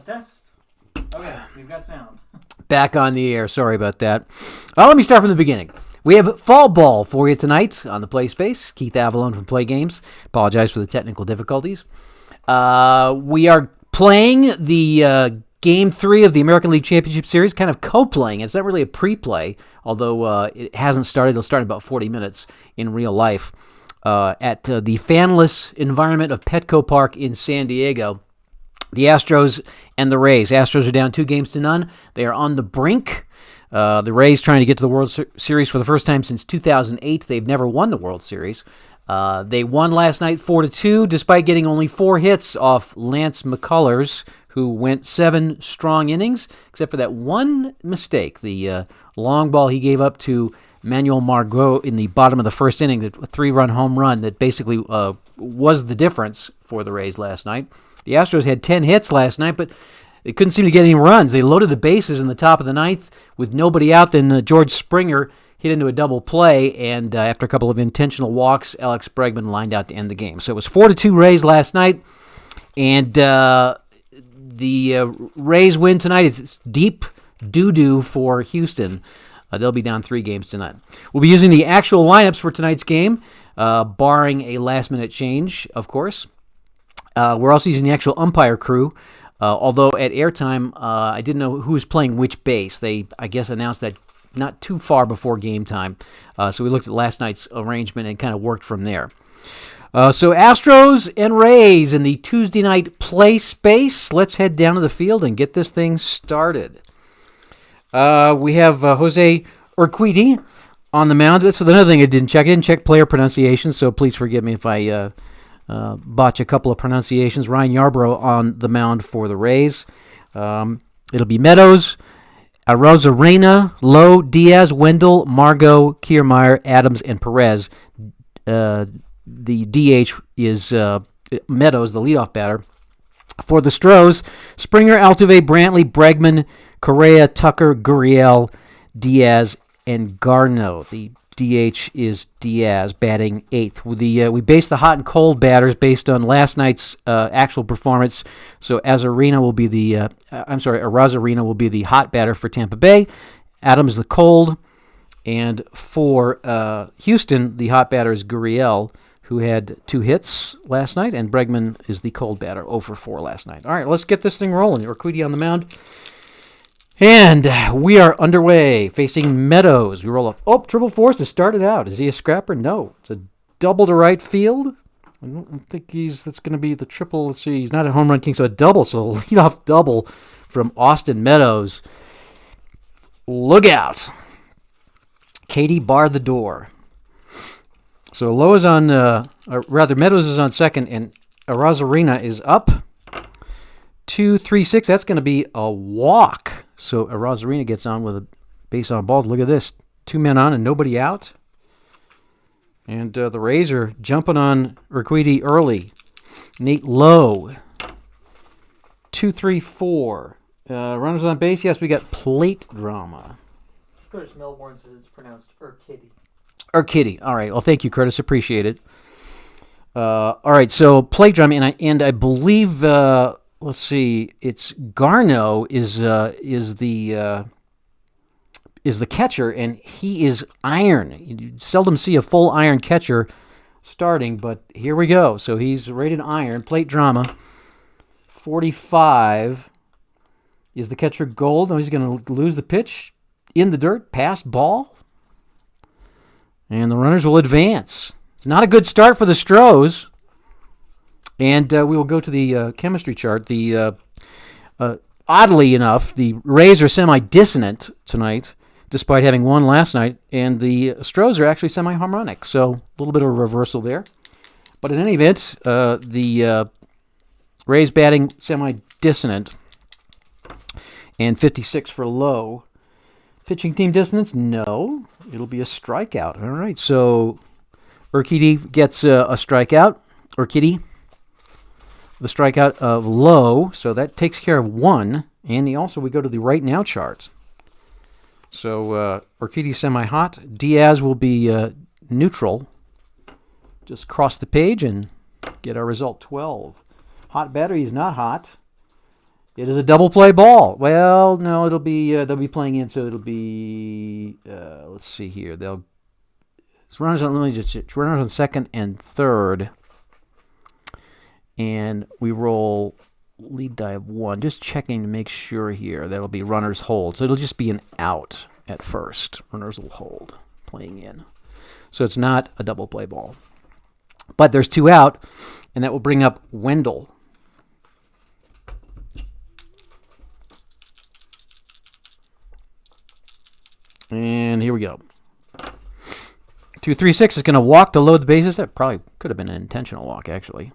Test. Okay, we've got sound. Back on the air. Sorry about that. Let me start from the beginning. We have fall ball for you tonight on the Play Space. Keith Avalone from Play Games. Apologize for the technical difficulties. We are playing the Game 3 of the American League Championship Series, kind of co-playing. It's not really a pre-play, although it hasn't started. It'll start in about 40 minutes in real life at the fanless environment of Petco Park in San Diego. The Astros and the Rays. Astros are down 2-0. They are on the brink. The Rays trying to get to the World Series for the first time since 2008. They've never won the World Series. They won last night 4-2, despite getting only 4 hits off Lance McCullers, who went 7 strong innings, except for that one mistake, the long ball he gave up to Manuel Margot in the bottom of the first inning, the 3-run home run that basically was the difference for the Rays last night. The Astros had 10 hits last night, but they couldn't seem to get any runs. They loaded the bases in the top of the ninth with nobody out. Then George Springer hit into a double play, and after a couple of intentional walks, Alex Bregman lined out to end the game. So it was 4-2 Rays last night, and the Rays win tonight. It's deep doo-doo for Houston. They'll be down 3 games tonight. We'll be using the actual lineups for tonight's game, barring a last-minute change, of course. We're also using the actual umpire crew Although at airtime, I didn't know who was playing which base. They, I guess, announced that not too far before game time. So we looked at last night's arrangement and kind of worked from there. So Astros and Rays in the Tuesday night play space. Let's head down to the field and get this thing started. We have Jose Urquidy on the mound. That's another thing I didn't check. I didn't check player pronunciation, so please forgive me if I botch a couple of pronunciations. Ryan Yarbrough on the mound for the Rays. It'll be Meadows, Arozarena, Lowe, Diaz, Wendell, Margot, Kiermaier, Adams, and Perez. The DH is Meadows, the leadoff batter. For the Stros, Springer, Altuve, Brantley, Bregman, Correa, Tucker, Gurriel, Diaz, and Garneau. The DH is Diaz, batting 8th. We based the hot and cold batters based on last night's actual performance. So Arozarena will be the hot batter for Tampa Bay. Adams the cold, and for Houston, the hot batter is Gurriel, who had 2 hits last night, and Bregman is the cold batter, 0 for 4 last night. All right, let's get this thing rolling. Urquidy on the mound. And we are underway, facing Meadows. We roll up. Triple force to start it out. Is he a scrapper? No. It's a double to right field. I don't think that's going to be the triple. Let's see. He's not a home run king, so a double. So a leadoff double from Austin Meadows. Look out. Katie bar the door. So Lowe is on, Meadows is on second, and Arozarena is up. 2-3-6. That's going to be a walk. So Arozarena gets on with a base on balls. Look at this. 2 men on and nobody out. And the Rays are jumping on Urquidy early. Nate Lowe. 2-3-4. Runners on base. Yes, we got plate drama. Curtis Melbourne says it's pronounced Urquidy. Urquidy. All right. Well, thank you, Curtis. Appreciate it. All right. So plate drama, and I believe. Let's see. It's Garneau is the catcher, and he is iron. You seldom see a full iron catcher starting, but here we go. So he's rated iron. Plate drama. 45 is the catcher Gold. Now he's going to lose the pitch in the dirt, pass ball. And the runners will advance. It's not a good start for the Stros. And we will go to the chemistry chart. Oddly enough, the Rays are semi-dissonant tonight, despite having won last night. And the Stros are actually semi-harmonic. So a little bit of a reversal there. But in any event, the Rays batting semi-dissonant. And 56 for Lowe. Pitching team dissonance? No. It'll be a strikeout. All right, so Urquidy gets a strikeout. Urquidy, the strikeout of Lowe. So that takes care of 1. And we go to the right now chart. So Urquidy semi-hot. Diaz will be neutral. Just cross the page and get our result 12. Hot batter, he's not hot. It is a double play ball. Well, no, it'll be they'll be playing in, so it'll be let's see here. Runners on second and third, and we roll lead die of 1. Just checking to make sure here. That'll be runners hold, so it'll just be an out at first. Runners will hold, playing in, so it's not a double play ball. But there's 2 out, and that will bring up Wendell. And here we go. 2-3-6 is going to walk to load the bases. That probably could have been an intentional walk, actually.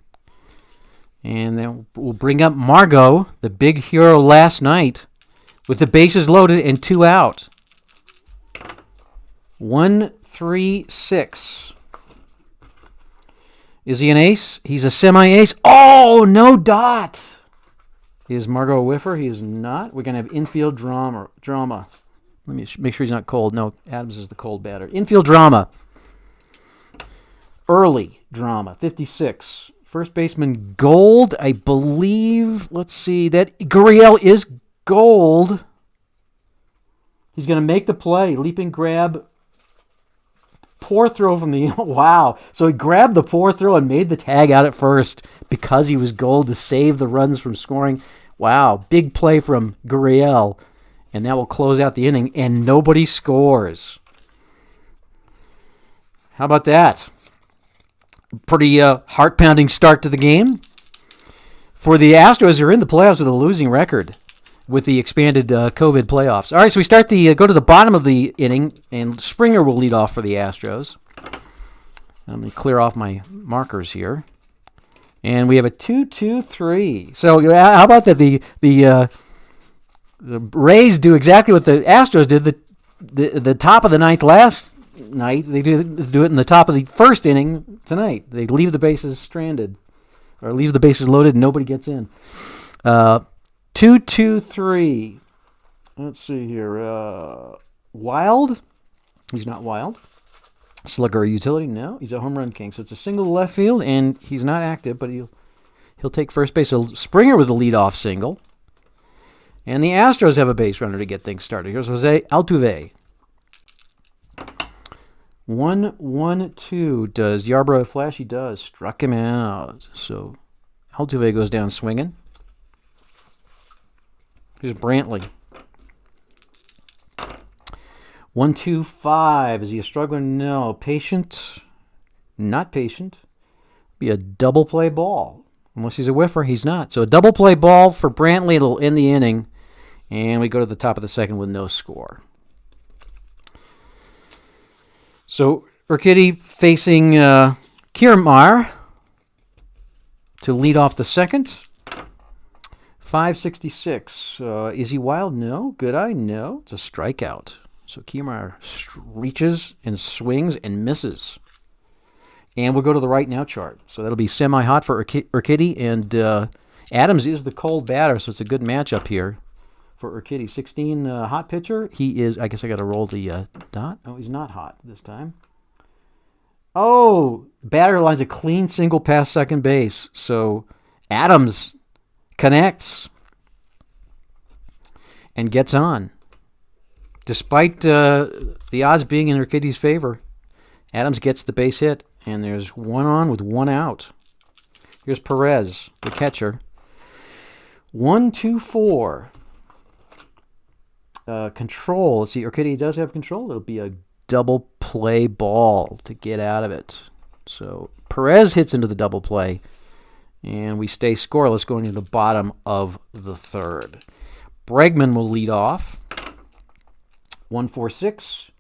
And then we'll bring up Margot, the big hero last night, with the bases loaded and 2 out. 1-3-6. Is he an ace? He's a semi-ace. Oh, no dot. Is Margot a whiffer? He is not. We're going to have infield drama. Let me make sure he's not cold. No, Adams is the cold batter. Infield drama. Early drama. 56. First baseman Gold, I believe. Let's see. That Gurriel is Gold. He's going to make the play. Leaping grab. Poor throw from the... Wow. So he grabbed the poor throw and made the tag out at first because he was Gold to save the runs from scoring. Wow, big play from Gurriel, and that will close out the inning, and nobody scores. How about that? Pretty heart-pounding start to the game. For the Astros, they're in the playoffs with a losing record with the expanded COVID playoffs. All right, so we start go to the bottom of the inning, and Springer will lead off for the Astros. Let me clear off my markers here. And we have a 2-2-3. So how about that? The Rays do exactly what the Astros did the top of the ninth last night. They do it in the top of the first inning tonight. They leave the bases stranded, or leave the bases loaded, and nobody gets in. 2-2-3. Let's see here. Wild. He's not Wild. Slugger utility? No, he's a home run king. So it's a single to left field, and he's not active, but he'll take first base. So Springer with a leadoff single. And the Astros have a base runner to get things started. Here's Jose Altuve. 1-1-2. Does Yarbrough flash? He does. Struck him out. So Altuve goes down swinging. Here's Brantley. 1-2-5. Is he a struggler? No. Patient? Not patient. Be a double play ball. Unless he's a whiffer, he's not. So a double play ball for Brantley. It'll end the inning. And we go to the top of the second with no score. So Urquidy facing Kiermaier to lead off the second. 566. Is he Wild? No. Good eye? No. It's a strikeout. So Kiermaier reaches and swings and misses. And we'll go to the right now chart. So that'll be semi-hot for Urquidy. And Adams is the cold batter, so it's a good matchup here for Urquidy. 16 hot pitcher. He is, I guess I got to roll the dot. Oh, he's not hot this time. Oh, batter lines a clean single past second base. So Adams connects and gets on. Despite the odds being in Urquidy's favor, Adams gets the base hit, and there's one on with one out. Here's Perez, the catcher. 1-2-4. Control. Let's see, Urquidy does have control. It'll be a double play ball to get out of it. So Perez hits into the double play, and we stay scoreless going into the bottom of the third. Bregman will lead off. 1-4-6.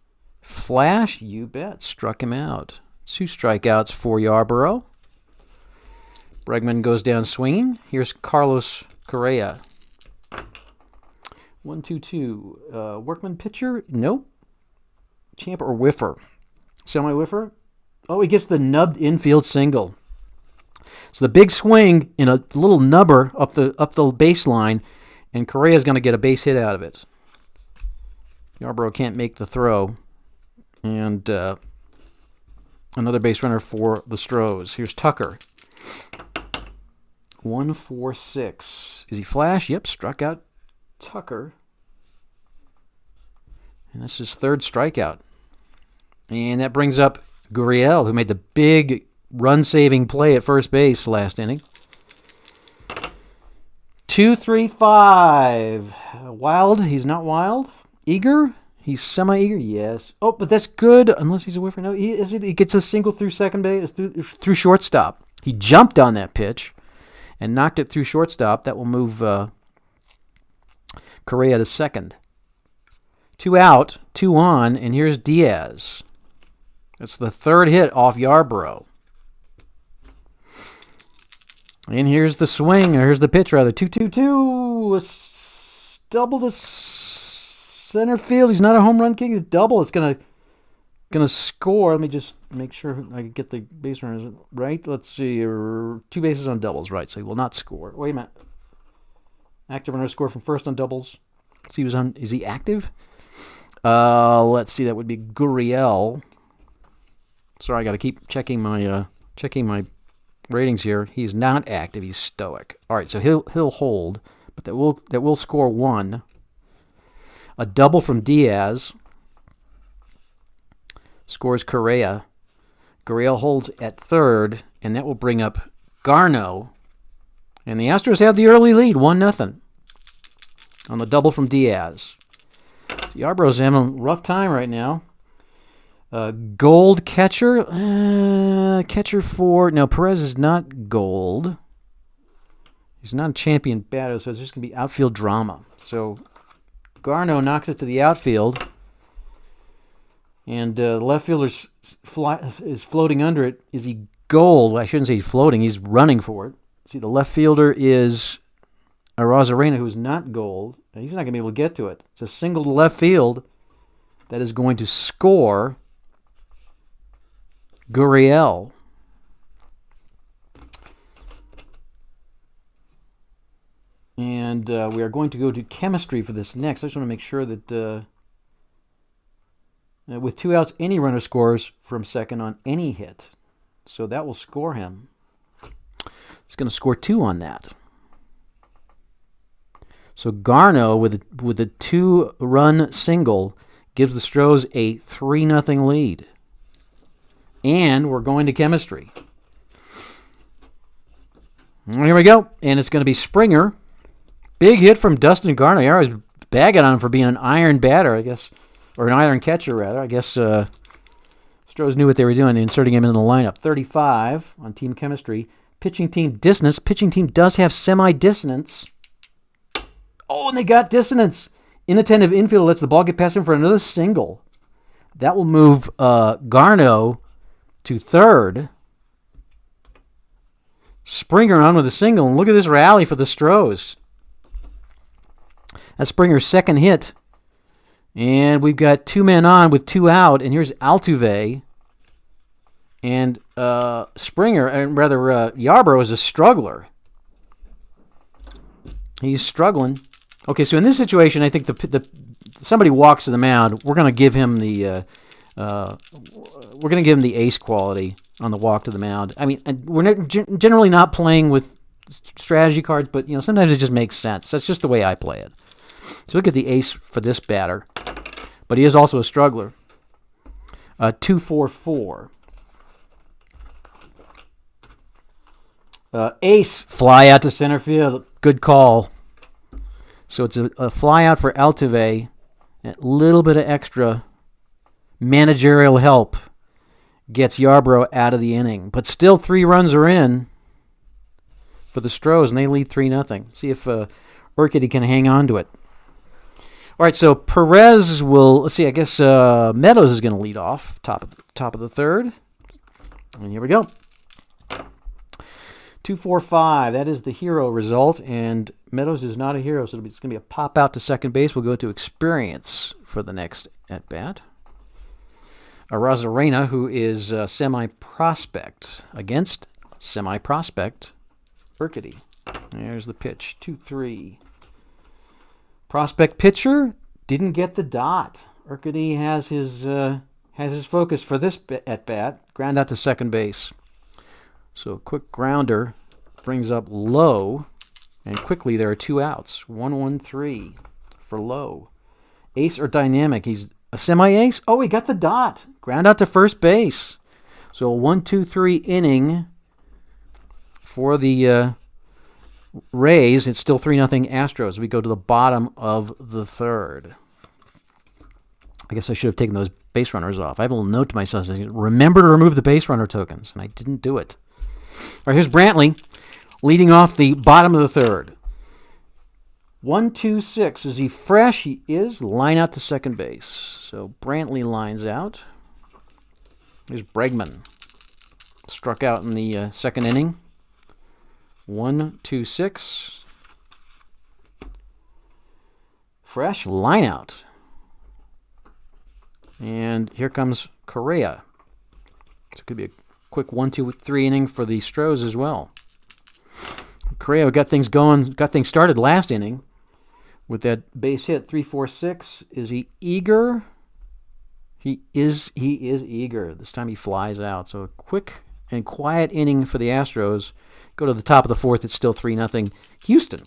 Flash, you bet. Struck him out. 2 strikeouts for Yarbrough. Bregman goes down swinging. Here's Carlos Correa. 1-2-2. Workman pitcher? Nope. Champ or whiffer? Semi-whiffer? Oh, he gets the nubbed infield single. So the big swing in a little nubber up the baseline, and Correa's going to get a base hit out of it. Yarbrough can't make the throw. And another base runner for the Stros. Here's Tucker. 1-4-6. Is he flash? Yep, struck out Tucker. And that's his third strikeout. And that brings up Gurriel, who made the big run-saving play at first base last inning. 2-3-5. Wild. He's not Wild. Eager. He's semi-eager. Yes. Oh, but that's good unless he's a whiffer. No, he gets a single through second base, through shortstop. He jumped on that pitch and knocked it through shortstop. That will move Correa to second. 2 out, 2 on, and here's Diaz. That's the third hit off Yarbrough. And here's the swing, or here's the pitch rather. 2-2-2. Double to center field. He's not a home run king. It's double. It's gonna score. Let me just make sure I get the base runners right. Let's see. 2 bases on doubles, right? So he will not score. Wait a minute. Active runner score from first on doubles. Let's see, is he active? Let's see. That would be Gurriel. Sorry, I got to keep checking my ratings here. He's not active. He's stoic. All right, so he'll hold, but that will score 1. A double from Diaz scores Correa. Gurriel holds at third, and that will bring up Garno. And the Astros have the early lead, 1-0. on the double from Diaz. Yarborough's having a rough time right now. Gold catcher. Catcher for... No, Perez is not gold. He's not a champion batter, so it's just going to be outfield drama. So Garneau knocks it to the outfield. And the left fielder is floating under it. Is he gold? I shouldn't say he's floating. He's running for it. See, the left fielder is Arozarena, who is not gold. He's not going to be able to get to it. It's a single to left field that is going to score Gurriel. And we are going to go to chemistry for this next. I just want to make sure that with 2 outs, any runner scores from second on any hit. So that will score him. He's going to score 2 on that. So Garneau with a 2-run single gives the Stros a 3-0 lead. And we're going to chemistry. Here we go. And it's going to be Springer. Big hit from Dustin Garneau. You're always bagging on him for being an iron batter, I guess. Or an iron catcher, rather. I guess Stros knew what they were doing, inserting him into the lineup. 35 on team chemistry. Pitching team dissonance. Pitching team does have semi-dissonance. Oh, and they got dissonance. Inattentive infielder lets the ball get past him for another single. That will move Garneau to third. Springer on with a single. And look at this rally for the Stros. That's Springer's second hit. And we've got 2 men on with 2 out. And here's Altuve. And Springer, and rather Yarborough is a struggler. He's struggling. Okay, so in this situation, I think somebody walks to the mound. We're going to give him the ace quality on the walk to the mound. I mean, we're generally not playing with strategy cards, but sometimes it just makes sense. That's just the way I play it. So look at the ace for this batter, but he is also a struggler. 2-4-4. Ace, fly out to center field. Good call. So it's a fly out for Altuve. A little bit of extra managerial help gets Yarborough out of the inning. But still 3 runs are in for the Stros, and they lead 3-0. See if Urquidy can hang on to it. All right, so Perez will... Let's see, I guess Meadows is going to lead off, top of the third. And here we go. 2-4-5. That is the hero result, and Meadows is not a hero, so it's going to be a pop out to second base. We'll go to experience for the next at bat. Arozarena, who is semi-prospect against semi-prospect Urquidy. There's the pitch. 2-3. Prospect pitcher didn't get the dot. Urquidy has his focus for this at bat. Ground out to second base. So a quick grounder brings up Lowe, and quickly there are 2 outs. 1-1-3 for Lowe. Ace or dynamic? He's a semi-ace. Oh, he got the dot. Ground out to first base. So a 1-2-3 inning for the Rays. It's still 3-0 Astros. We go to the bottom of the third. I guess I should have taken those base runners off. I have a little note to myself saying, remember to remove the base runner tokens, and I didn't do it. All right, here's Brantley leading off the bottom of the third. 1-2-6. Is he fresh? He is. Line out to second base. So Brantley lines out. Here's Bregman. Struck out in the second inning. 1-2-6. Fresh. Line out. And here comes Correa. So it could be a quick 1-2-3 inning for the Stros as well. Correa got things going, got things started last inning with that base hit. 3-4-6. Is he eager? He is eager. This time he flies out. So a quick and quiet inning for the Astros. Go to the top of the fourth. It's still 3-0 Houston.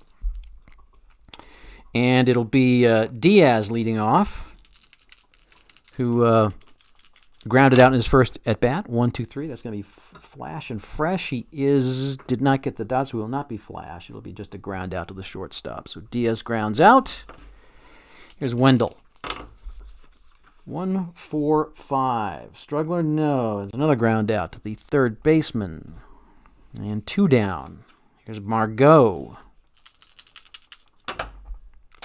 And it'll be Diaz leading off, who grounded out in his first at bat. 1, 2, 3. That's going to be Flash and Fresh. He did not get the dots. We will not be Flash. It'll be just a ground out to the shortstop. So Diaz grounds out. Here's Wendell. 1, 4, 5. Struggler, no. There's another ground out to the third baseman. And 2 down. Here's Margot.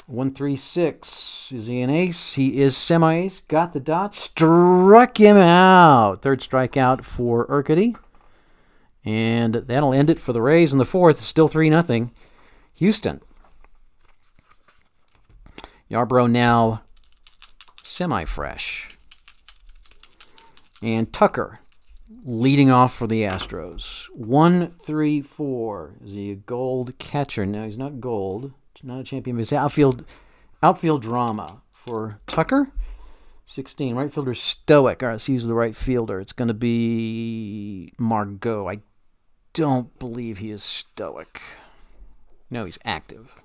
1, 3, 6. Is he an ace? He is semi-ace. Got the dot. Struck him out. Third strikeout for Urquidy. And that'll end it for the Rays in the fourth. Still 3-0. Houston. Yarbrough now semi-fresh. And Tucker leading off for the Astros. 1, 3, 4. Is he a gold catcher? No, he's not gold. Not a champion. He's outfield drama for Tucker. 16. Right fielder Stoic. All right, let's use the right fielder. It's going to be Margot. I don't believe he is Stoic. No, he's active.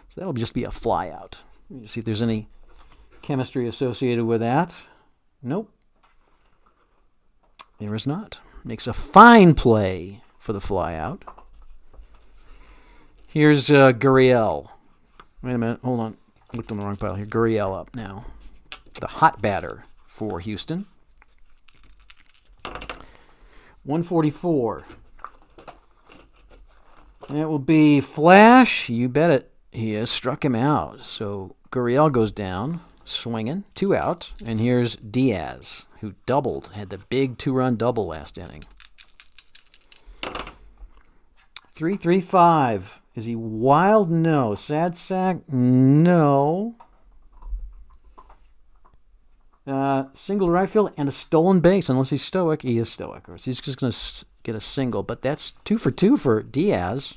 So that'll just be a fly out. Let me see if there's any chemistry associated with that. Nope. There is not. Makes a fine play for the fly out. Here's Gurriel. Wait a minute. Hold on. Looked on the wrong pile here. Gurriel up now. The hot batter for Houston. 144. And it will be Flash. You bet it. He has struck him out. So Gurriel goes down, swinging. 2 out. And here's Diaz, who doubled. Had the big 2-run double last inning. 3-3-5. Is he wild? No. Sad sack? No. Single to right field and a stolen base. Unless he's Stoic. He is Stoic. Or he's just going to get a single. But that's 2 for 2 for Diaz.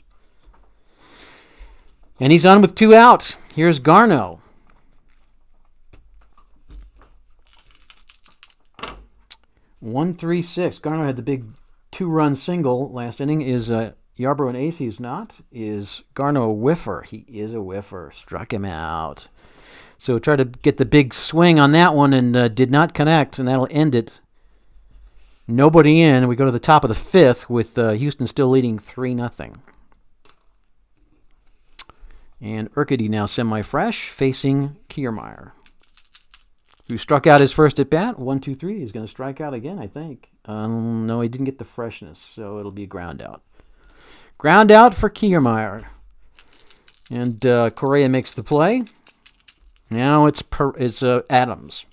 And he's on with 2 out. Here's Garneau. 1-3-6. Garneau had the big 2-run single last inning. Is Yarbrough an ace? He's not. Is Garneau a whiffer? He is a whiffer. Struck him out. So try to get the big swing on that one and did not connect, and that'll end it. Nobody in. We go to the top of the 5th with Houston still leading 3-0. And Urquidy now semi-fresh, facing Kiermaier, who struck out his first at bat. 1, 2, 3. He's going to strike out again, I think. No, he didn't get the freshness, so it'll be a ground out. Ground out for Kiermaier. And Correa makes the play. Now it's Adams.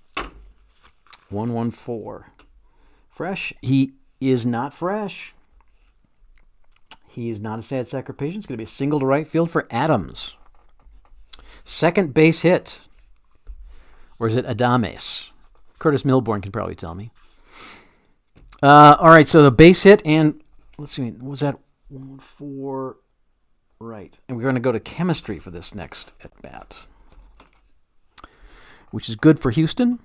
1-1-4. Fresh. He is not fresh. He is not a sad sack or patient. It's going to be a single to right field for Adams. Second base hit. Or is it Adames? Curtis Milbourne can probably tell me. All right, so the base hit and, let's see, was that 1-4? Right. And we're going to go to chemistry for this next at-bat, which is good for Houston.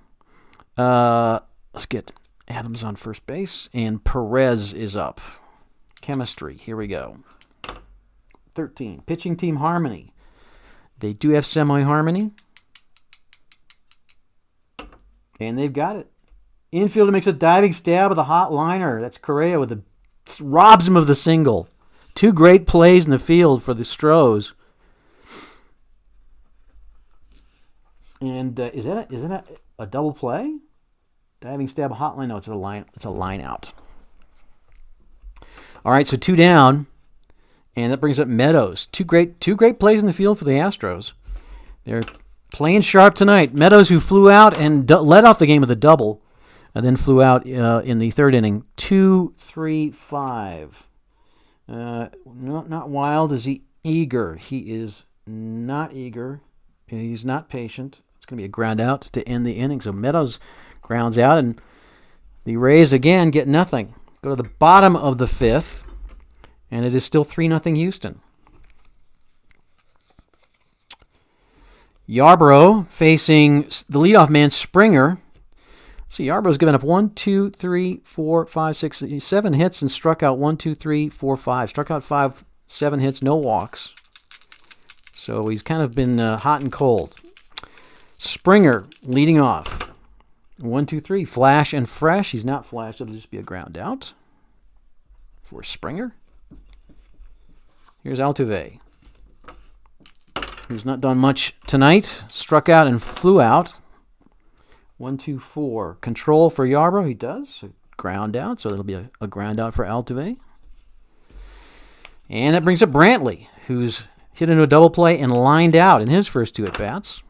Let's get Adams on first base, and Perez is up. Chemistry, here we go. 13, pitching team harmony. They do have semi-harmony, and they've got it. Infielder makes a diving stab of the hot liner. That's Correa with robs him of the single. 2 great plays in the field for the Astros. And is that a double play? Diving stab, hot line. No, it's a line out. All right, so 2 down, and that brings up Meadows. Two great plays in the field for the Astros. They're playing sharp tonight. Meadows, who flew out and led off the game with a double, and then flew out in the 3rd inning. 2-3-5. Not wild. Is he eager? He is not eager. He's not patient. It's going to be a ground out to end the inning. So Meadows grounds out, and the Rays again get nothing. Go to the bottom of the 5th, and it is still 3-0 Houston. Yarbrough facing the leadoff man, Springer. So Yarbrough's given up 1, 2, 3, 4, 5, 6, 7 hits and struck out 1, 2, 3, 4, 5. Struck out 5, 7 hits, no walks. So he's kind of been hot and cold. Springer leading off. 1, 2, 3. Flash and fresh. He's not flashed. It'll just be a ground out for Springer. Here's Altuve, who's not done much tonight. Struck out and flew out. 1, 2, 4. Control for Yarbrough. He does. Ground out, so it'll be a ground out for Altuve. And that brings up Brantley, who's hit into a double play and lined out in his first 2 at-bats.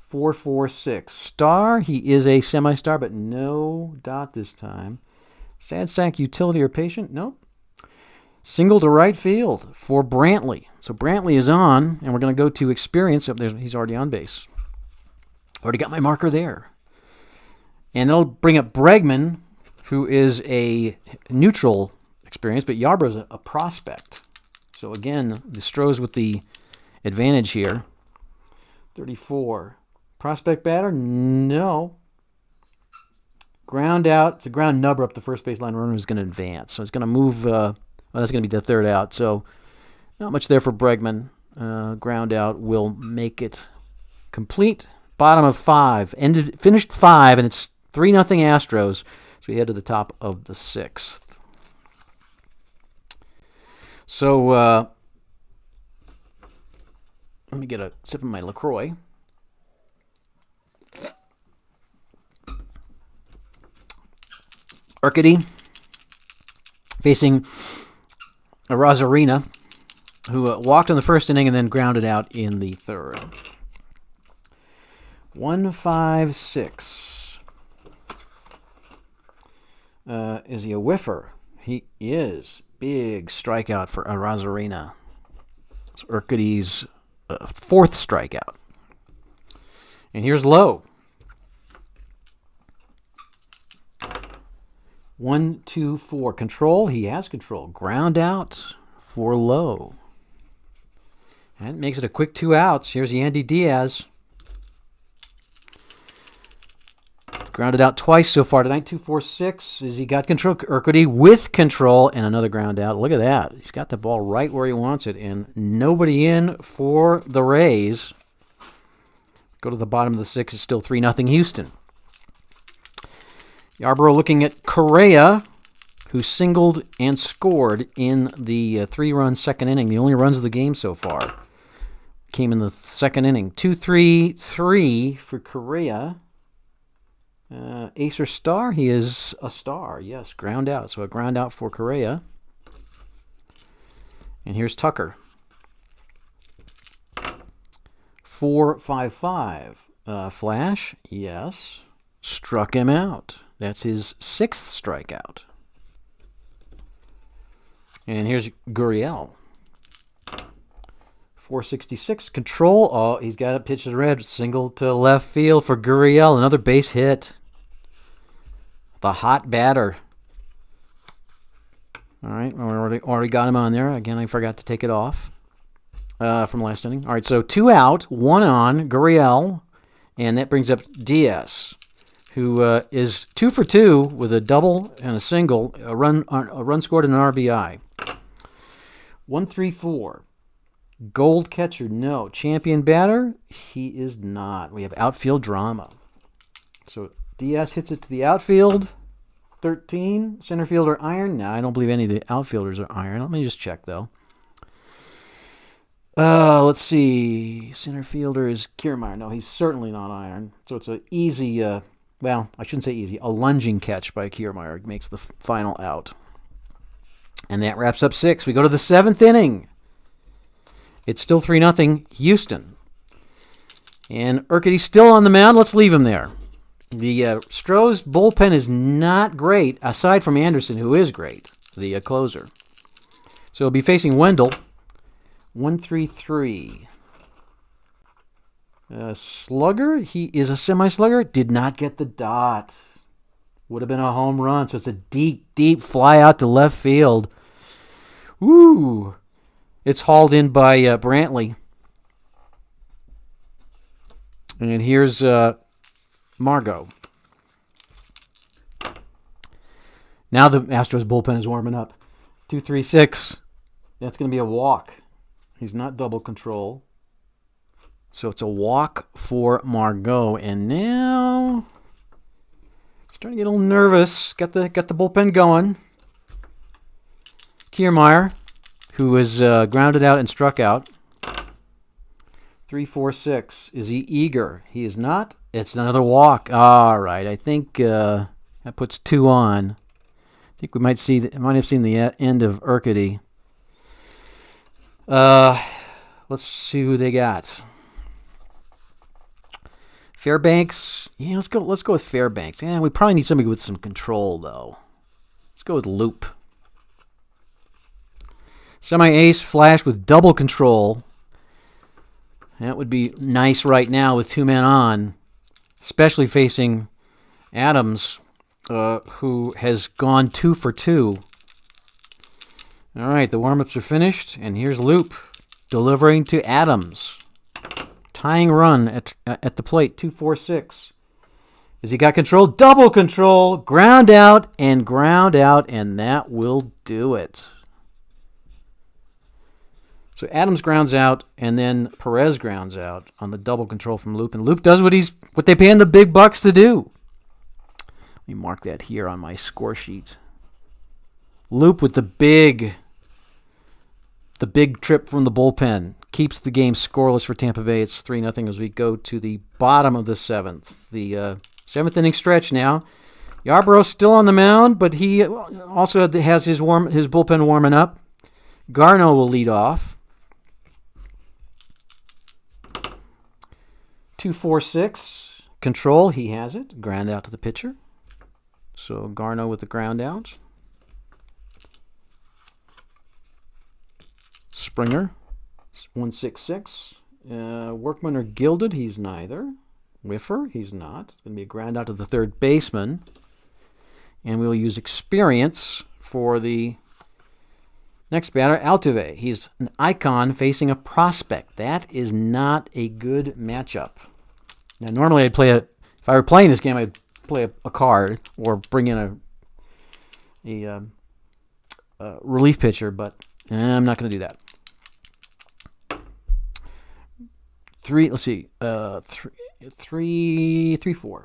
4, 4, 6. Star. He is a semi-star, but no dot this time. Sad sack utility or patient? Nope. Single to right field for Brantley. So Brantley is on, and we're going to go to experience. Up there, he's already on base. Already got my marker there. And they'll bring up Bregman, who is a neutral experience, but Yarbrough's a prospect. So again, the Astros with the advantage here. 34. Prospect batter? No. Ground out. It's a ground nubber up the first baseline. Runner is going to advance. So it's going to move. Well, that's going to be the third out. So not much there for Bregman. Ground out will make it complete. Bottom of 5. Finished 5, and it's 3-0 Astros. So we head to the top of the 6th. So let me get a sip of my LaCroix. Urquidy facing a Rosarina, who walked in the first inning and then grounded out in the third. 1, 5, 6. Is he a whiffer? He is. Big strikeout for a Rosarina. It's Urquidy's 4th strikeout. And here's Lowe. 1, 2, 4. Control. He has control. Ground out for Lowe. That makes it a quick 2 outs. Here's Yandy Diaz. Grounded out twice so far tonight. 2, 4, 6. Is he got control? Urquidy with control and another ground out. Look at that. He's got the ball right where he wants it, and nobody in for the Rays. Go to the bottom of the 6th. It's still 3-0 Houston. Yarbrough looking at Correa, who singled and scored in the 3-run second inning. The only runs of the game so far came in the second inning. 2-3-3 for Correa. Ace or star? He is a star, yes. Ground out. So a ground out for Correa. And here's Tucker. 4, 5, 5. Flash? Yes. Struck him out. That's his 6th strikeout. And here's Gurriel. 466. Control. Oh, he's got it pitched to red. Single to left field for Gurriel. Another base hit. The hot batter. All right, already got him on there. Again, I forgot to take it off from last inning. All right, so 2 out, 1 on, Gurriel, and that brings up Diaz, who is 2 for 2 with a double and a single, a run scored and an RBI. 1, 3, 4. Gold catcher, no. Champion batter, he is not. We have outfield drama. So Diaz hits it to the outfield. 13. Center fielder iron. No, I don't believe any of the outfielders are iron. Let me just check, though. Let's see. Center fielder is Kiermaier. No, he's certainly not iron. So it's an easy, well, I shouldn't say easy. A lunging catch by Kiermaier makes the final out. And that wraps up 6. We go to the 7th inning. It's still 3-0 Houston. And Urquidy's still on the mound. Let's leave him there. The Astros bullpen is not great, aside from Anderson, who is great, the closer. So he'll be facing Wendell. 1, 3, 3. Slugger. He is a semi-slugger. Did not get the dot. Would have been a home run. So it's a deep, deep fly out to left field. Woo! It's hauled in by Brantley. And here's Margot. Now the Astros bullpen is warming up. 2, 3, 6. That's going to be a walk. He's not double control. So it's a walk for Margot. And now Starting to get a little nervous. Got the bullpen going. Kiermaier, who was grounded out and struck out. 3-4-6. Is he eager? He is not. It's another walk. All right. I think that puts 2 on. I think we might have seen the end of Urquidy. Let's see who they got. Fairbanks. Yeah, let's go with Fairbanks. Yeah, we probably need somebody with some control though. Let's go with Loop. Semi-ace Flash with double control. That would be nice right now with 2 men on, especially facing Adams, who has gone 2 for 2. All right, the warm-ups are finished, and here's Loop delivering to Adams. Tying run at the plate, 2-4-6. Has he got control? Double control, ground out, and that will do it. So Adams grounds out, and then Perez grounds out on the double control from Loop, and Loop does what they pay him the big bucks to do. Let me mark that here on my score sheet. Loop with the big trip from the bullpen keeps the game scoreless for Tampa Bay. It's 3-0 as we go to the bottom of the 7th. The 7th inning stretch now. Yarbrough's still on the mound, but he also has his bullpen warming up. Garneau will lead off. 2-4-6. Control, he has it. Ground out to the pitcher. So Garneau with the ground out. Springer, 1-6-6. Workman or Gilded, he's neither. Whiffer, he's not. It's going to be a ground out to the third baseman. And we'll use experience for the next batter, Altuve. He's an icon facing a prospect. That is not a good matchup. Now, normally if I were playing this game, I'd play a card or bring in a relief pitcher, but I'm not going to do that. 3-4.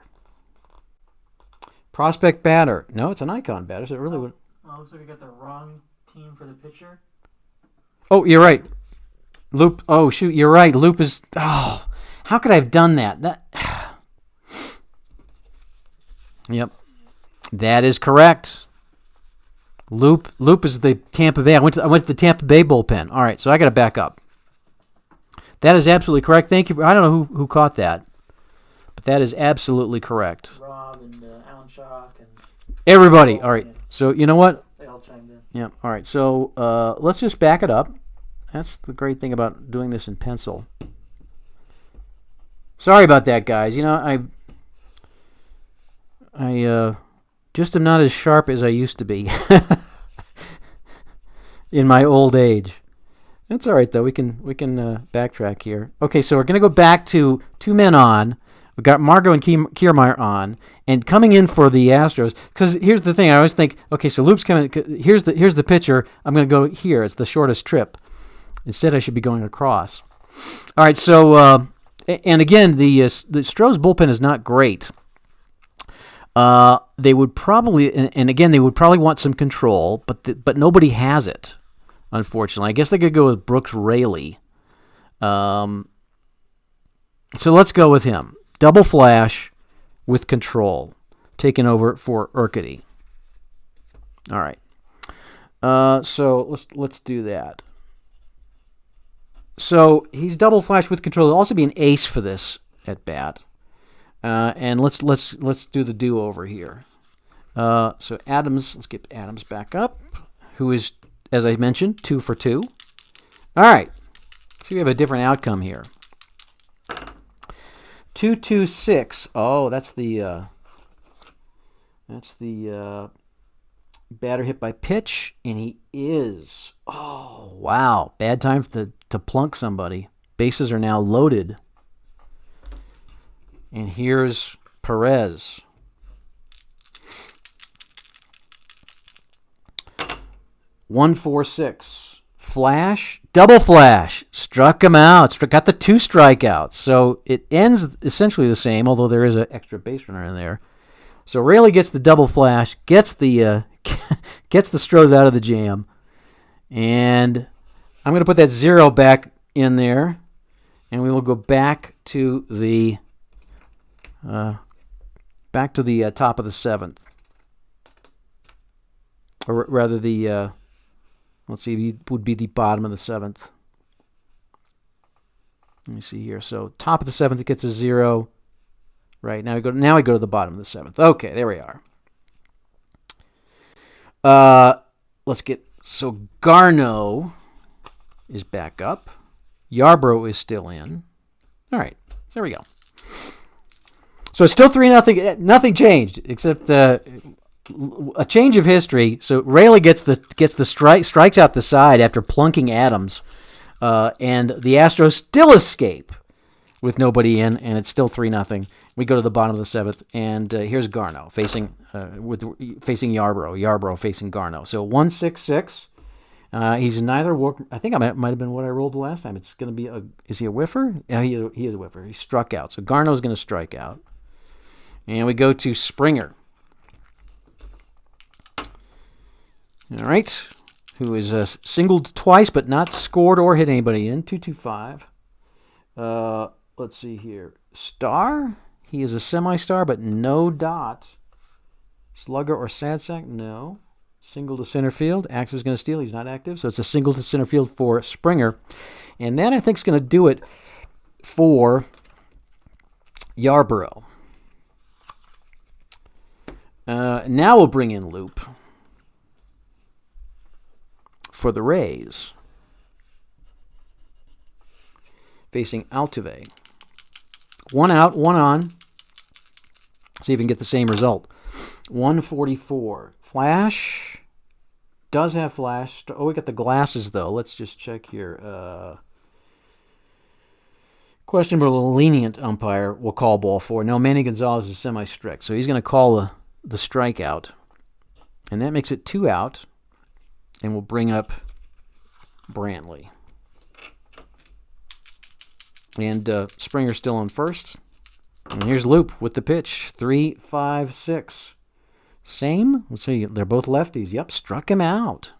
Prospect batter. No, it's an icon batter, so it really would. Oh, looks like we got the wrong team for the pitcher. Oh, you're right. Loop. Oh, shoot, you're right. Loop is. Oh, how could I have done that? Yep, that is correct. Loop is the Tampa Bay. I went to the Tampa Bay bullpen. All right, so I got to back up. That is absolutely correct. Thank you. I don't know who caught that, but that is absolutely correct. Rob and Alan Shock and everybody. All right. So you know what? They all chimed in. Yeah. All right. So let's just back it up. That's the great thing about doing this in pencil. Sorry about that, guys. You know, I just am not as sharp as I used to be in my old age. That's all right, though. We can backtrack here. Okay, so we're going to go back to 2 men on. We've got Margot and Kiermaier on. And coming in for the Astros, because here's the thing. I always think, okay, so Loop's coming. Here's the pitcher. I'm going to go here. It's the shortest trip. Instead, I should be going across. All right, so, and again, the Astros bullpen is not great. They would probably, and again, they would probably want some control, but nobody has it. Unfortunately, I guess they could go with Brooks Raley. So let's go with him. Double flash with control, taking over for Urquidy. All right. So let's do that. So he's double flash with control. There'll also be an ace for this at bat. And let's do the do-over here. So Adams, let's get Adams back up, who is, as I mentioned, 2 for 2. All right. So we have a different outcome here. 2-2-6. Oh, that's the batter hit by pitch, and he is. Oh, wow. Bad time to plunk somebody. Bases are now loaded. And here's Perez. One, 4-6. Flash, double flash. Struck him out. Got the 2 strikeouts. So it ends essentially the same, although there is an extra base runner in there. So Rayleigh gets the double flash, gets the gets the Stros out of the jam, and I'm going to put that 0 back in there, and we will go back to the top of the 7th, or rather the let's see, it would be the bottom of the 7th. Let me see here. So top of the 7th, it gets a 0. Right, now we go to the bottom of the 7th. Okay, there we are. Let's get, so Garneau is back up. Yarbrough is still in. All right, there we go. So it's still 3-0. Nothing changed except a change of history. So Rayleigh gets the strikes out the side after plunking Adams, and the Astros still escape with nobody in, and it's still 3-0. We go to the bottom of the 7th, and here's Garneau facing Yarbrough. Yarbrough facing Garneau. So 1-6-6. He's neither. I think I might have been what I rolled the last time. It's going to be is he a whiffer? Yeah, he is a whiffer. He struck out. So Garneau's going to strike out. And we go to Springer. All right. Who is singled twice but not scored or hit anybody in. 2-2-5. Let's see here. Star. He is a semi-star but no dot. Slugger or sad sack? No. Single to center field. Axe's going to steal. He's not active. So it's a single to center field for Springer. And that, I think, is going to do it for Yarbrough. Now we'll bring in Loop for the Rays. Facing Altuve. 1 out, 1 on. See if we can get the same result. 144. Flash. Does have flash. Oh, we got the glasses, though. Let's just check here. Questionable lenient umpire will call ball 4. No, Manny Gonzalez is semi-strict, so he's going to call the strikeout. And that makes it 2 out. And we'll bring up Brantley. And Springer's still on first. And here's Loop with the pitch. 3-5-6. Same. Let's see. They're both lefties. Yep, struck him out.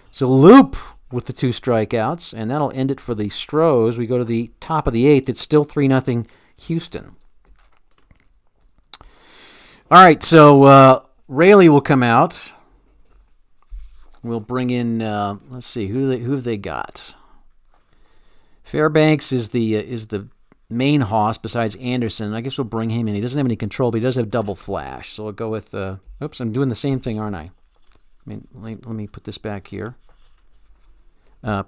So Loop with the 2 strikeouts, and that'll end it for the Stros. We go to the top of the 8th. It's still 3-0 Houston. All right, so Rayleigh will come out. We'll bring in. Let's see. Who have they got? Fairbanks is the main hoss besides Anderson. I guess we'll bring him in. He doesn't have any control, but he does have double flash. So we'll go with. Oops, I'm doing the same thing, aren't I? Let me put this back here.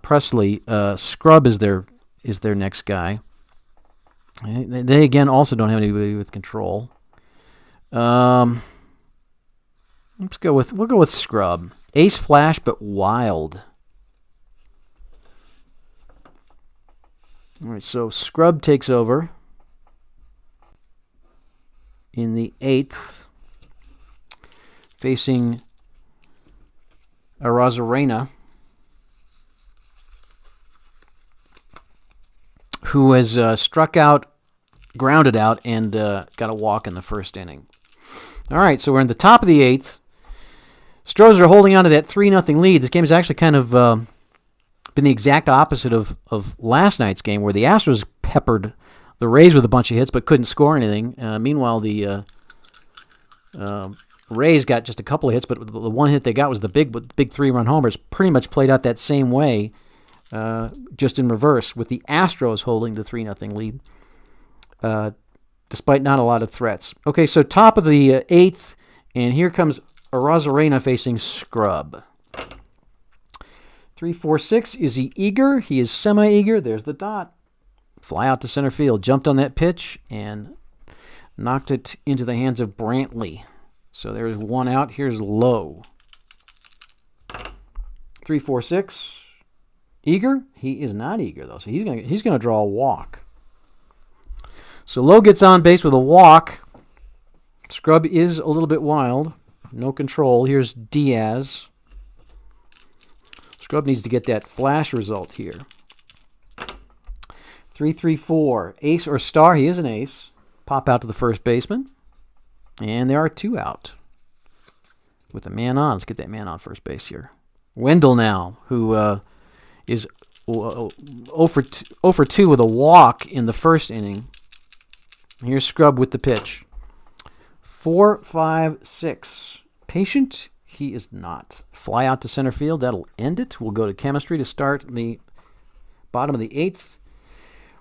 Presley, Scrub is their next guy. They again also don't have anybody with control. We'll go with Scrub. Ace flash, but wild. All right, so Scrub takes over in the 8th, facing Arozarena, who has struck out, grounded out, and got a walk in the first inning. All right, so we're in the top of the 8th. Stros are holding on to that 3-0 lead. This game has actually kind of been the exact opposite of last night's game, where the Astros peppered the Rays with a bunch of hits but couldn't score anything. Meanwhile, the Rays got just a couple of hits, but the one hit they got was the big 3-run homer. It's pretty much played out that same way, just in reverse, with the Astros holding the 3-0 lead, despite not a lot of threats. Okay, so top of the 8th, and here comes Arozarena facing Scrub. 3-4-6. Is he eager? He is semi-eager. There's the dot. Fly out to center field. Jumped on that pitch and knocked it into the hands of Brantley. So there's 1 out. Here's Lowe. 3-4-6. Eager? He is not eager, though. So he's gonna draw a walk. So Lowe gets on base with a walk. Scrub is a little bit wild. No control. Here's Diaz. Scrub needs to get that flash result here. 3-3-4. Ace or star? He is an ace. Pop out to the first baseman. And there are 2 out. With a man on. Let's get that man on first base here. Wendell now, who is 0 for 2 with a walk in the first inning. Here's Scrub with the pitch. 4, 5, 6. Patient? He is not. Fly out to center field. That'll end it. We'll go to chemistry to start the bottom of the 8th.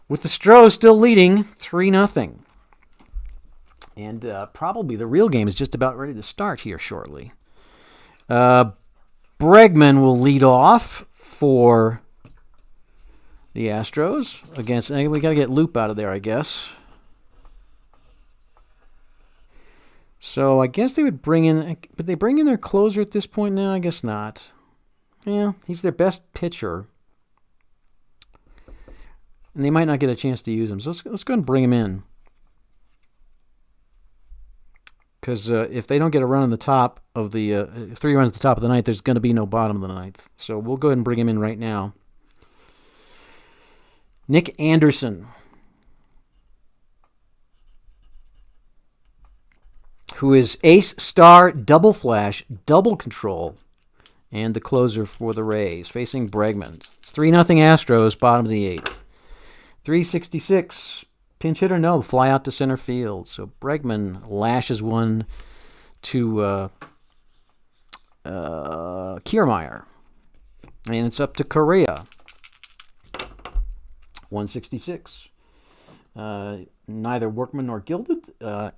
With the Astros still leading 3-0. And probably the real game is just about ready to start here shortly. Bregman will lead off for the Astros against. We got to get Loop out of there, I guess. So I guess they would bring in. Would they bring in their closer at this point now? I guess not. Yeah, he's their best pitcher, and they might not get a chance to use him. So let's go ahead and bring him in. Because if they don't get a run on the top of the 3 runs at the top of the ninth, there's going to be no bottom of the ninth. So we'll go ahead and bring him in right now. Nick Anderson, who is ace, star, double flash, double control, and the closer for the Rays, facing Bregman. It's 3-0 Astros, bottom of the 8th. 366. Pinch hitter, no. Fly out to center field. So Bregman lashes one to Kiermaier. And it's up to Correa. 166. Neither Workman nor Gilded.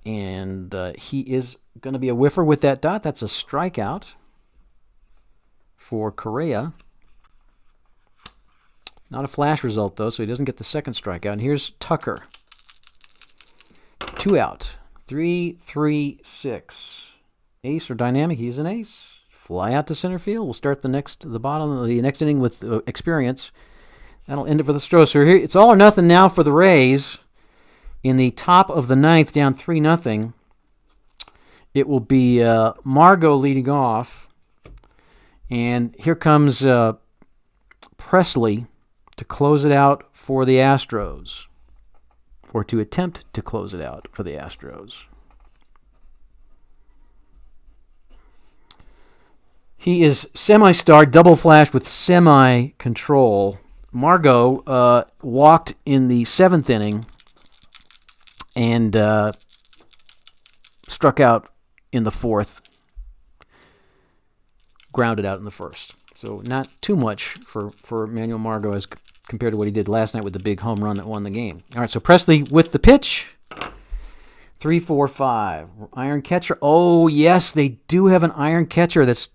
And he is going to be a whiffer with that dot. That's a strikeout for Correa. Not a flash result, though, so he doesn't get the second strikeout. And here's Tucker. 2 out. 3, 3, 6. Ace or dynamic? He's an ace. Fly out to center field. We'll start the next inning with experience. That'll end it for the Astros. So here, it's all or nothing now for the Rays. In the top of the 9th, down 3-0. It will be Margot leading off. And here comes Presley to close it out for the Astros. Or to attempt to close it out for the Astros. He is semi-star, double flash with semi-control. Margot walked in the 7th inning and struck out in the 4th. Grounded out in the 1st. So not too much for Manuel Margot as compared to what he did last night with the big home run that won the game. All right, so Presley with the pitch. 3, 4, 5. Iron catcher. Oh, yes, they do have an iron catcher. That's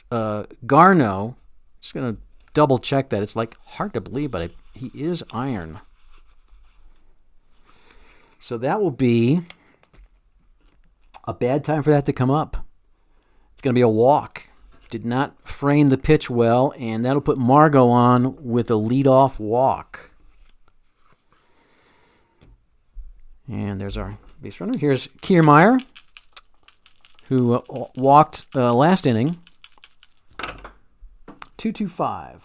Garneau. Just going to double check that. It's like hard to believe, but he is iron. So that will be a bad time for that to come up. It's going to be a walk. Did not frame the pitch well, and that'll put Margot on with a leadoff walk. And there's our base runner. Here's Kiermaier, who walked last inning. 2-2-5.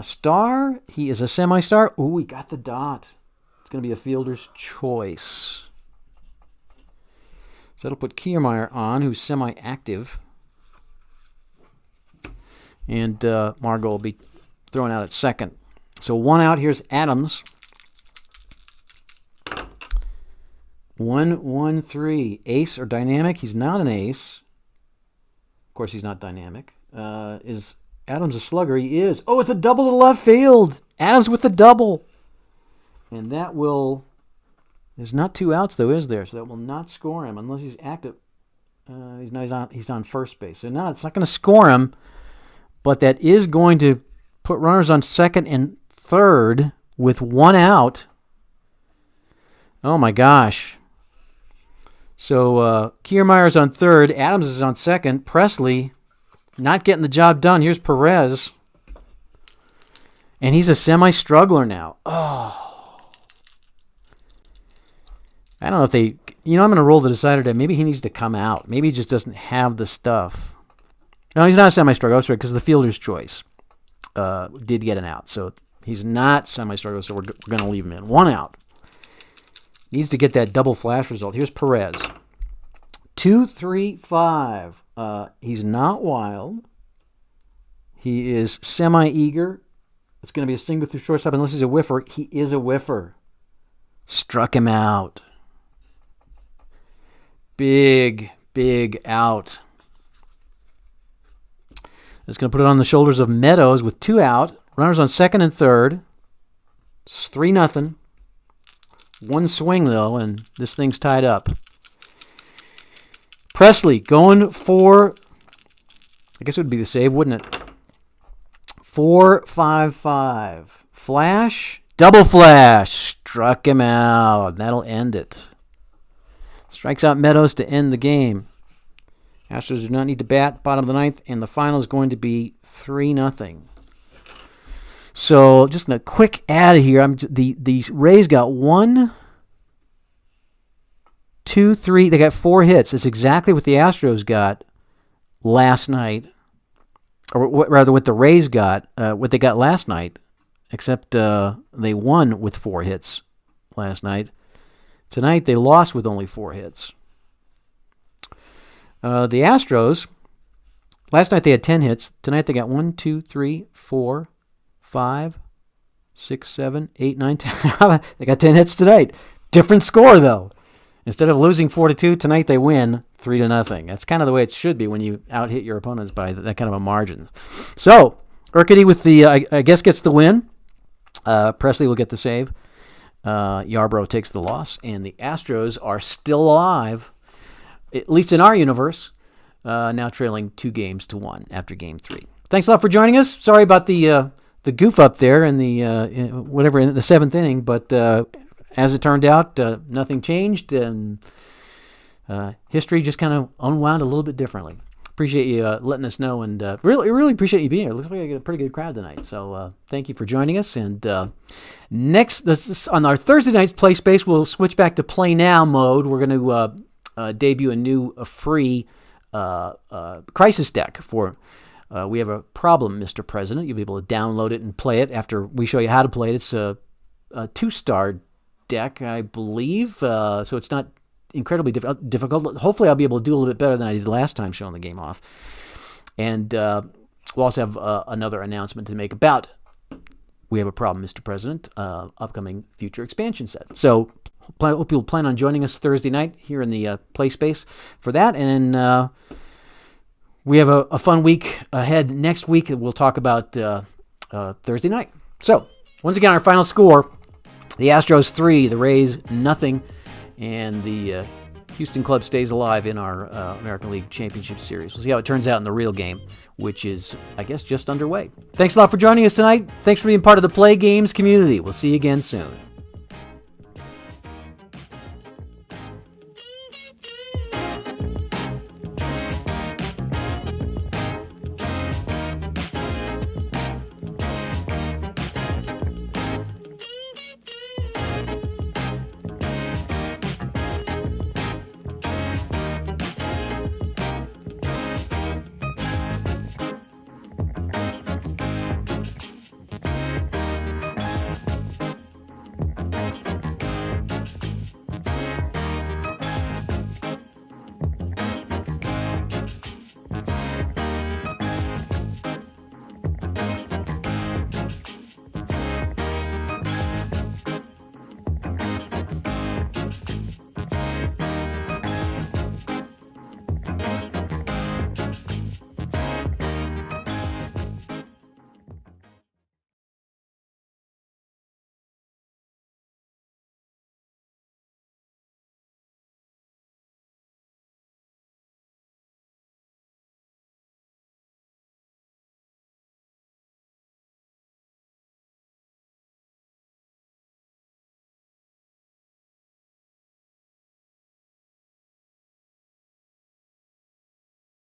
Star, he is a semi-star. Ooh, he got the dot. It's going to be a fielder's choice. So that'll put Kiermaier on, who's semi-active. And Margot will be thrown out at second. So 1 out. Here's Adams. 1-1-3. Ace or dynamic? He's not an ace. Of course, he's not dynamic. Is Adams a slugger? He is. Oh, it's a double to left field. Adams with the double. And that will... There's not 2 outs, though, is there? So that will not score him unless he's active. He's on first base. So no, it's not going to score him. But that is going to put runners on second and third with 1 out. Oh, my gosh. So Kiermaier's on third. Adams is on second. Presley not getting the job done. Here's Perez. And he's a semi-struggler now. Oh. I don't know if they... I'm going to roll the decider today. Maybe he needs to come out. Maybe he just doesn't have the stuff. No, he's not a semi-struggler, sorry, because the fielder's choice did get an out. So he's not semi-struggler, so we're going to leave him in. 1 out. Needs to get that double flash result. Here's Perez. 2-3-5. He's not wild. He is semi-eager. It's going to be a single through shortstop unless he's a whiffer. He is a whiffer. Struck him out. Big out. It's going to put it on the shoulders of Meadows with 2 out. Runners on second and third. It's 3-0. One swing, though, and this thing's tied up. Presley going for, I guess it would be the save, wouldn't it? 4-5-5. Flash. Double flash. Struck him out. That'll end it. Strikes out Meadows to end the game. Astros do not need to bat. Bottom of the ninth. And the final is going to be 3-0. So just a quick add here. The Rays got 1, 2, 3. They got 4 hits. It's exactly what the Astros got last night. Or rather, what the Rays got, what they got last night, except they won with 4 hits last night. Tonight, they lost with only 4 hits. The Astros, last night they had 10 hits. Tonight they got 1, 2, 3, 4, 5, 6, 7, 8, 9, 10. They got 10 hits tonight. Different score, though. Instead of losing 4-2, tonight they win 3-0. That's kind of the way it should be when you out-hit your opponents by that kind of a margin. So, Urquidy with the, I guess, gets the win. Presley will get the save. Yarbrough takes the loss. And the Astros are still alive, at least in our universe, now trailing 2-1 after Game 3. Thanks a lot for joining us. Sorry about the goof up there in the in the 7th inning, but as it turned out, nothing changed, and history just kind of unwound a little bit differently. Appreciate you letting us know, and really appreciate you being here. Looks like I got a pretty good crowd tonight, so thank you for joining us. And next, on our Thursday night's Play Space, we'll switch back to Play Now mode. We're going to debut a new free crisis deck for We Have a Problem, Mr. President. You'll be able to download it and play it after we show you how to play it. It's a 2-star deck, I believe, so it's not incredibly difficult. Hopefully I'll be able to do a little bit better than I did last time showing the game off. And we'll also have another announcement to make about We Have a Problem, Mr. President, upcoming future expansion set. So hope you'll plan on joining us Thursday night here in the Play Space for that. And we have a fun week ahead next week that we'll talk about Thursday night. So once again, our final score: the Astros 3, the Rays nothing, and the Houston club stays alive in our American League Championship Series. We'll see how it turns out in the real game, which is, I guess, just underway. Thanks a lot for joining us tonight. Thanks for being part of the Play Games community. We'll see you again soon.